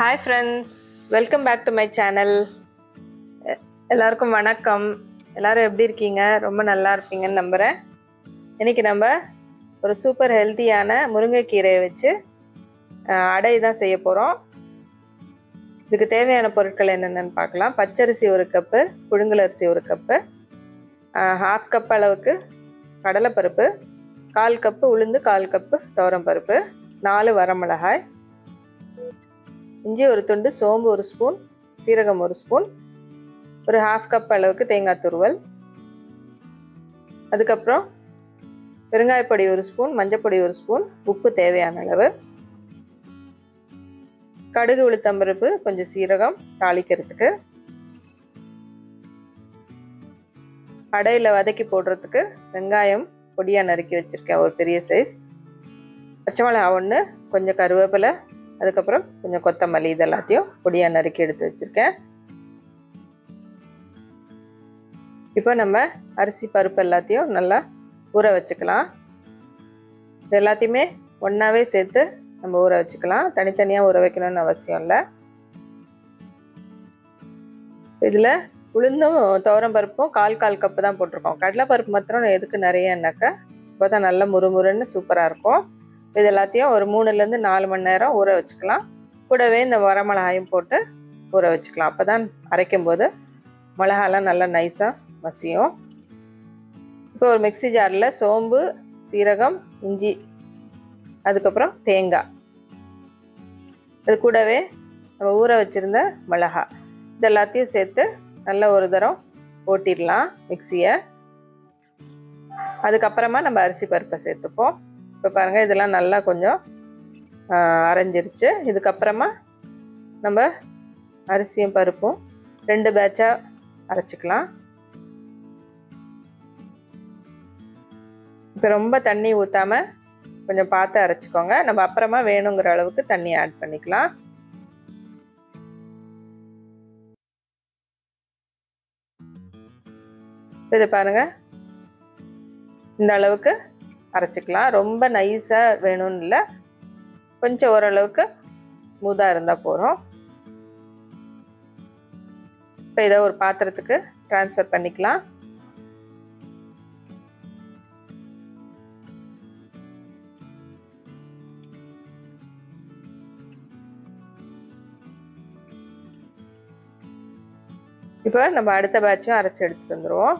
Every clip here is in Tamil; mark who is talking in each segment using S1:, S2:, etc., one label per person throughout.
S1: Hi friends, welcome back to my channel. எல்லாருக்கும் வணக்கம். எல்லாரும் எப்படி இருக்கீங்க? ரொம்ப நல்லா இருப்பீங்கன்னு நம்புறேன். இன்னைக்கு நம்ம ஒரு சூப்பர் ஹெல்த்தியான முருங்கைக்கீரையை வச்சு அடை தான் செய்ய போகிறோம். இதுக்கு தேவையான பொருட்கள் என்னென்னு பார்க்கலாம். பச்சரிசி ஒரு கப்பு, புழுங்கலரிசி ஒரு கப்பு, 1/2 கப் அளவுக்கு கடலைப்பருப்பு, 1/4 கப்பு உளுந்து, 1/4 கப்பு துவரம்பருப்பு, 4 வரமிளகாய், இஞ்சி ஒரு துண்டு, சோம்பு ஒரு ஸ்பூன், சீரகம் ஒரு ஸ்பூன், ஒரு 1/2 கப் அளவுக்கு தேங்காய் துருவல், அதுக்கப்புறம் பெருங்காயப்பொடி ஒரு ஸ்பூன், மஞ்சப்பொடி ஒரு ஸ்பூன், உப்பு தேவையான அளவு, கடுகு உளுத்தம்பருப்பு, கொஞ்சம் சீரகம் தாளிக்கிறதுக்கு, அடையில் வதக்கி போடுறதுக்கு வெங்காயம் பொடியாக நறுக்கி வச்சுருக்கேன் ஒரு பெரிய சைஸ், பச்சை மிளகாய் 1, கொஞ்சம் கருவேப்பிலை, அதுக்கப்புறம் கொஞ்சம் கொத்தமல்லி, இது எல்லாத்தையும் பொடியாக நறுக்கி எடுத்து வச்சுருக்கேன். இப்போ நம்ம அரிசி பருப்பு எல்லாத்தையும் நல்லா ஊற வச்சுக்கலாம். இது எல்லாத்தையுமே ஒன்றாவே சேர்த்து நம்ம ஊற வச்சுக்கலாம். தனித்தனியாக ஊற வைக்கணும்னு அவசியம் இல்லை. இதில் உளுந்தும் துவரம்பருப்பும் 1/4 கப்பு தான் போட்டிருக்கோம். கடலைப்பருப்பு மாத்திரம் எதுக்கு நிறையன்னாக்கா இப்போ தான் நல்லா முறுமுறுன்னு சூப்பராக இருக்கும். இது எல்லாத்தையும் ஒரு 3லேருந்து 4 மணி நேரம் ஊற வச்சுக்கலாம். கூடவே இந்த வரமிளகாயும் போட்டு ஊற வச்சுக்கலாம். அப்போ தான் அரைக்கும் போது மிளகாலாம் நல்லா நைஸாக மசியும். இப்போ ஒரு மிக்ஸி ஜாரில் சோம்பு, சீரகம், இஞ்சி, அதுக்கப்புறம் தேங்காய், அது கூடவே நம்ம ஊற வச்சுருந்த மிளகாய், இது எல்லாத்தையும் சேர்த்து நல்லா ஒரு தரம் ஓட்டிடலாம் மிக்ஸியை. அதுக்கப்புறமா நம்ம அரிசி பருப்பை சேர்த்துப்போம். இப்போ பாருங்கள், இதெல்லாம் நல்லா கொஞ்சம் அரைஞ்சிருச்சு. இதுக்கப்புறமா நம்ம அரிசியும் பருப்பும் 2 பேட்சாக அரைச்சிக்கலாம். இப்போ ரொம்ப தண்ணி ஊற்றாமல் கொஞ்சம் பார்த்து அரைச்சிக்கோங்க. நம்ம அப்புறமா வேணுங்கிற அளவுக்கு தண்ணி ஆட் பண்ணிக்கலாம். இது பாருங்கள், இந்த அளவுக்கு அரைச்சிக்கலாம். ரொம்ப நைஸாக வேணும்னு இல்லை, கொஞ்சம் ஓரளவுக்கு ஸ்மூத்தாக இருந்தால் போகிறோம். இப்போ இதை ஒரு பாத்திரத்துக்கு ட்ரான்ஸ்ஃபர் பண்ணிக்கலாம். இப்போ நம்ம அடுத்த பேட்சும் அரைச்சி எடுத்துகிட்டு வந்துடுவோம்.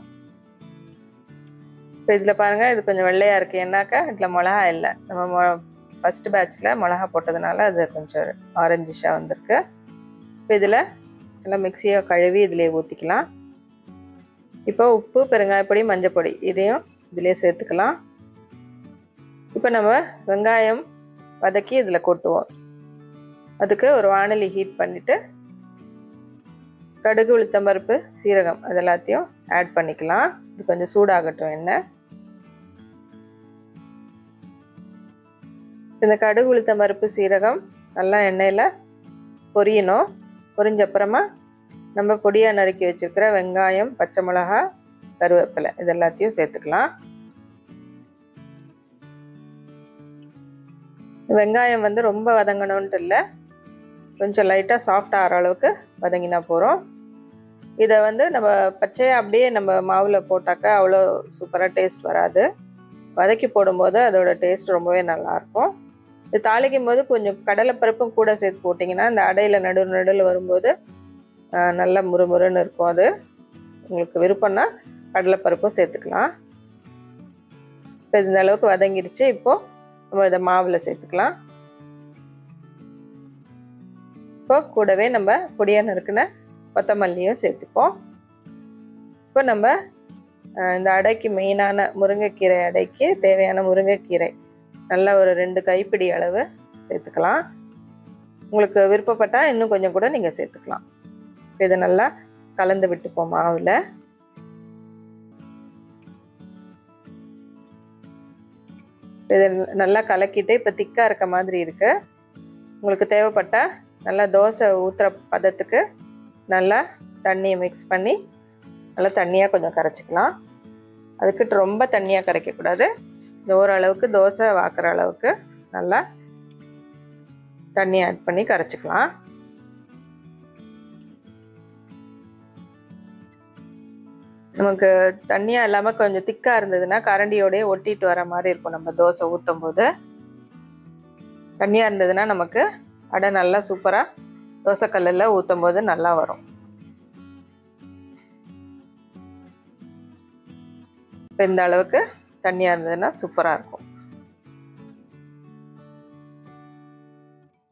S1: இப்போ இதில் பாருங்கள், இது கொஞ்சம் வெள்ளையாக இருக்குது. ஏன்னாக்கா இதில் மிளகா இல்லை. நம்ம ஃபஸ்ட்டு பேட்சில் மிளகா போட்டதுனால அது கொஞ்சம் ஆரஞ்சிஷாக வந்திருக்கு. இப்போ இதில் எல்லாம் மிக்ஸியை கழுவி இதிலே ஊற்றிக்கலாம். இப்போ உப்பு, பெருங்காயப்பொடி, மஞ்சப்பொடி இதையும் இதிலே சேர்த்துக்கலாம். இப்போ நம்ம வெங்காயம் வதக்கி இதில் கொட்டுவோம். அதுக்கு ஒரு வாணலி ஹீட் பண்ணிவிட்டு கடுகு உளுத்தம்பருப்பு, சீரகம் அது எல்லாத்தையும் ஆட் பண்ணிக்கலாம். இது கொஞ்சம் சூடாகட்டும் எண்ணெய். இந்த கடுகு உளுத்தம்பருப்பு, சீரகம் நல்லா எண்ணெயில் பொரியணும். பொரிஞ்ச அப்புறமா நம்ம பொடியாக நறுக்கி வச்சுருக்கிற வெங்காயம், பச்சை மிளகா, கருவேப்பிலை இது எல்லாத்தையும் சேர்த்துக்கலாம். வெங்காயம் வந்து ரொம்ப வதங்கணுன்ட்டு இல்லை, கொஞ்சம் லைட்டாக சாஃப்டாக ஆகிற அளவுக்கு வதங்கினா போகிறோம். இதை வந்து நம்ம பச்சையாக அப்படியே நம்ம மாவில் போட்டாக்கா அவ்வளோ சூப்பராக டேஸ்ட் வராது. வதக்கி போடும்போது அதோட டேஸ்ட் ரொம்பவே நல்லாயிருக்கும். இது தாளிக்கும் போது கொஞ்சம் கடலைப்பருப்பும் கூட சேர்த்து போட்டிங்கன்னா இந்த அடையில் நடுவில் வரும்போது நல்லா முறுமுறுன்னு இருக்கும். அது உங்களுக்கு விருப்பம்னா கடலைப்பருப்பும் சேர்த்துக்கலாம். இப்போ இந்த அளவுக்கு வதங்கிருச்சு. இப்போது நம்ம இதை மாவில் சேர்த்துக்கலாம். இப்போ கூடவே நம்ம பொடியாக நறுக்கின கொத்தமல்லியும் சேர்த்துப்போம். இப்போ நம்ம இந்த அடைக்கு மெயினான முருங்கைக்கீரை அடைக்கு தேவையான முருங்கைக்கீரை நல்லா ஒரு 2 கைப்பிடி அளவு சேர்த்துக்கலாம். உங்களுக்கு விருப்பப்பட்டால் இன்னும் கொஞ்சம் கூட நீங்கள் சேர்த்துக்கலாம். இதை நல்லா கலந்து விட்டுப்போம் மாவில். இதை நல்லா கலக்கிட்டு இப்போ திக்காக இருக்க மாதிரி இருக்குது. உங்களுக்கு தேவைப்பட்டால் நல்லா தோசை ஊற்றுற பதத்துக்கு நல்லா தண்ணியை மிக்ஸ் பண்ணி நல்லா தண்ணியாக கொஞ்சம் கரைச்சிக்கலாம். அதுக்கிட்ட ரொம்ப தண்ணியாக கரைக்கக்கூடாது. இந்த ஓரளவுக்கு தோசை வாக்குற அளவுக்கு நல்லா தண்ணி ஆட் பண்ணி கரைச்சிக்கலாம். நமக்கு தண்ணியாக இல்லாமல் கொஞ்சம் திக்காக இருந்ததுன்னா கரண்டியோடய ஒட்டிட்டு வர மாதிரி இருக்கும். நம்ம தோசை ஊற்றும் போது தண்ணியாக இருந்ததுன்னா நமக்கு அடை நல்லா சூப்பராக தோசைக்கல்லில் ஊற்றும் போது நல்லா வரும். இப்போ இந்த அளவுக்கு தண்ணியாக இருந்ததுன்னா சூப்பராக இருக்கும்.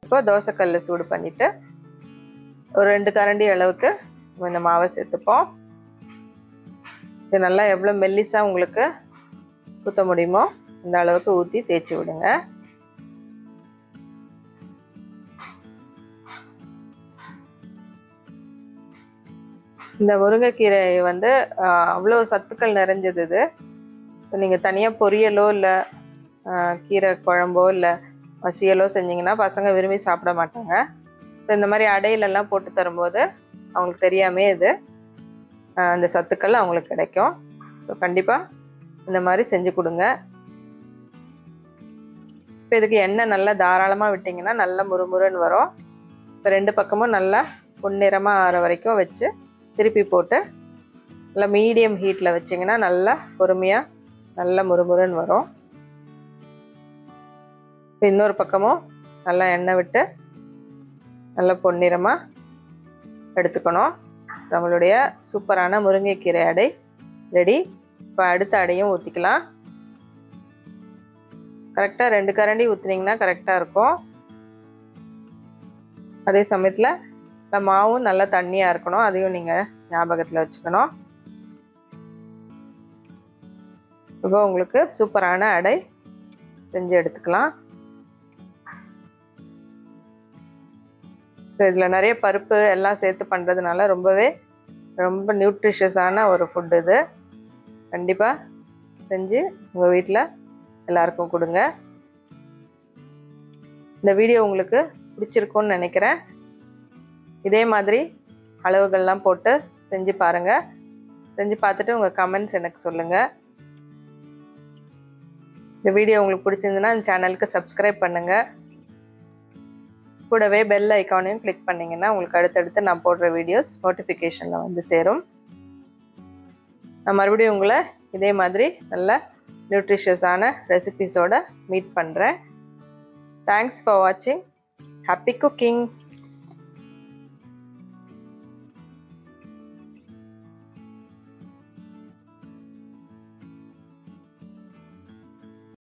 S1: இப்போ தோசைக்கல்லை சூடு பண்ணிவிட்டு ஒரு 2 கரண்டி அளவுக்கு இந்த மாவை சேர்த்துப்போம். இது நல்லா எவ்வளோ மெல்லிஸாக உங்களுக்கு ஊற்ற முடியுமோ இந்த அளவுக்கு ஊற்றி தேய்ச்சி விடுங்க. இந்த முருங்கைக்கீரை வந்து அவ்வளோ சத்துக்கள் நிறைஞ்சது. இது நீங்கள் தனியாக பொரியலோ இல்லை கீரை குழம்போ இல்லை மசியலோ செஞ்சிங்கன்னா பசங்க விரும்பி சாப்பிட மாட்டாங்க. ஸோ இந்த மாதிரி அடையிலெல்லாம் போட்டு தரும்போது அவங்களுக்கு தெரியாமே இது அந்த சத்துக்கள் அவங்களுக்கு கிடைக்கும். ஸோ கண்டிப்பாக இந்த மாதிரி செஞ்சு கொடுங்க. இப்போ இதுக்கு எண்ணெய் நல்லா தாராளமாக விட்டிங்கன்னா நல்லா முறுமுறுன்னு வரும். இப்போ 2 பக்கமும் நல்லா பொன்னிறமாக ஆற வரைக்கும் வச்சு திருப்பி போட்டு நல்லா மீடியம் ஹீட்டில் வச்சிங்கன்னா நல்லா பொறுமையாக நல்லா முறுமுறுன்னு வரும். இப்போ இன்னொரு பக்கமும் நல்லா எண்ணெய் விட்டு நல்லா பொன்னிறமாக எடுத்துக்கணும். நம்மளுடைய சூப்பரான முருங்கைக்கீரை அடை ரெடி. இப்போ அடுத்த அடையும் ஊற்றிக்கலாம். கரெக்டாக 2 கரண்டி ஊற்றினீங்கன்னா கரெக்டாக இருக்கும். அதே சமயத்தில் இந்த மாவும் நல்லா தண்ணியாக இருக்கணும். அதையும் நீங்கள் ஞாபகத்தில் வச்சுக்கணும். இப்போ உங்களுக்கு சூப்பரான அடை செஞ்சு எடுத்துக்கலாம். ஸோ இதில் நிறைய பருப்பு எல்லாம் சேர்த்து பண்ணுறதுனால ரொம்ப நியூட்ரிஷியஸான ஒரு ஃபுட் இது. கண்டிப்பாக செஞ்சு உங்கள் வீட்டில் எல்லாருக்கும் கொடுங்க. இந்த வீடியோ உங்களுக்கு பிடிச்சிருக்கும்னு நினைக்கிறேன். இதே மாதிரி அளவுகள்லாம் போட்டு செஞ்சு பாருங்கள். செஞ்சு பார்த்துட்டு உங்கள் கமெண்ட்ஸ் எனக்கு சொல்லுங்கள். இந்த வீடியோ உங்களுக்கு பிடிச்சிருந்துன்னா இந்த சேனலுக்கு சப்ஸ்கிரைப் பண்ணுங்கள். கூடவே பெல் ஐக்கானையும் கிளிக் பண்ணிங்கன்னா உங்களுக்கு அடுத்தடுத்து நான் போடுற வீடியோஸ் நோட்டிஃபிகேஷனில் வந்து சேரும். நான் மறுபடியும் உங்களை இதே மாதிரி நல்ல நியூட்ரிஷியஸான ரெசிபீஸோடு மீட் பண்ணுறேன். தேங்க்ஸ் ஃபார் வாட்சிங். Happy cooking.